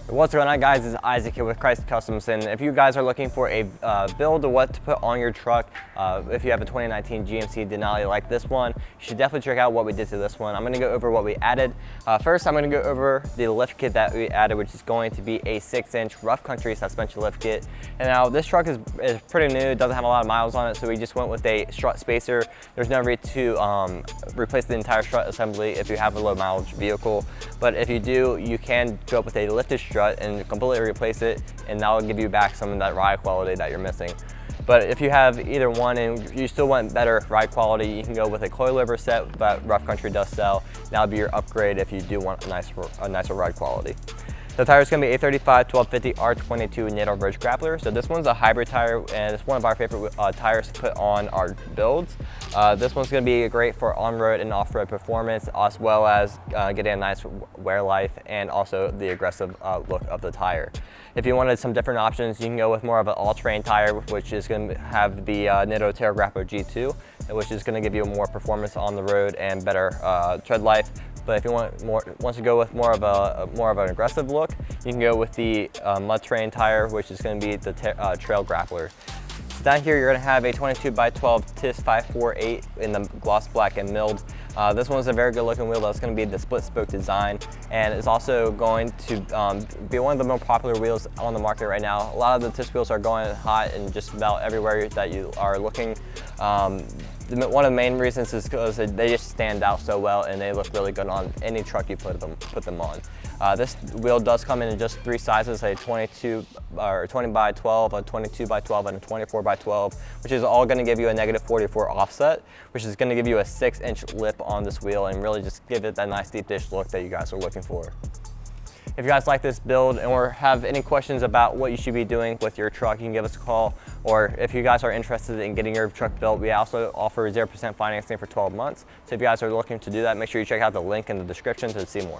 What's going on, guys? This is Isaac here with Krietz Customs, and if you guys are looking for a build of what to put on your truck, if you have a 2019 GMC Denali like this one, you should definitely check out what we did to this one. I'm going to go over what we added. First, I'm going to go over the lift kit that we added, which is going to be a 6-inch rough country suspension lift kit. And now this truck is pretty new, it doesn't have a lot of miles on it, so we just went with a strut spacer. There's no need to replace the entire strut assembly if you have a low mileage vehicle, but if you do, you can go up with a lifted strut and completely replace it, and that will give you back some of that ride quality that you're missing. But if you have either one and you still want better ride quality, you can go with a coilover set that Rough Country does sell. That'll be your upgrade if you do want a nicer ride quality. The tire is going to be a 35 1250 R22 Nitto Bridge Grappler. So this one's a hybrid tire, and it's one of our favorite tires to put on our builds. This one's going to be great for on-road and off-road performance, as well as getting a nice wear life and also the aggressive look of the tire. If you wanted some different options, you can go with more of an all-terrain tire, which is going to have the Nitto Grappler G2, which is going to give you more performance on the road and better tread life. But if you want to go with more of an aggressive look, you can go with the mud terrain tire, which is going to be the Trail Grappler. So down here, you're going to have a 22x12 TIS 548 in the gloss black and milled. This one's a very good looking wheel. That's going to be the split spoke design, and it's also going to be one of the more popular wheels on the market right now. A lot of the TIS wheels are going hot in just about everywhere that you are looking. One of the main reasons is because they just stand out so well and they look really good on any truck you put them on. This wheel does come in just 3 sizes, a 20x12, a 22x12, and a 24x12, which is all going to give you a -44 offset, which is going to give you a 6-inch lip on this wheel and really just give it that nice deep dish look that you guys are looking for. If you guys like this build or have any questions about what you should be doing with your truck, you can give us a call. Or if you guys are interested in getting your truck built, we also offer 0% financing for 12 months. So if you guys are looking to do that, make sure you check out the link in the description to see more.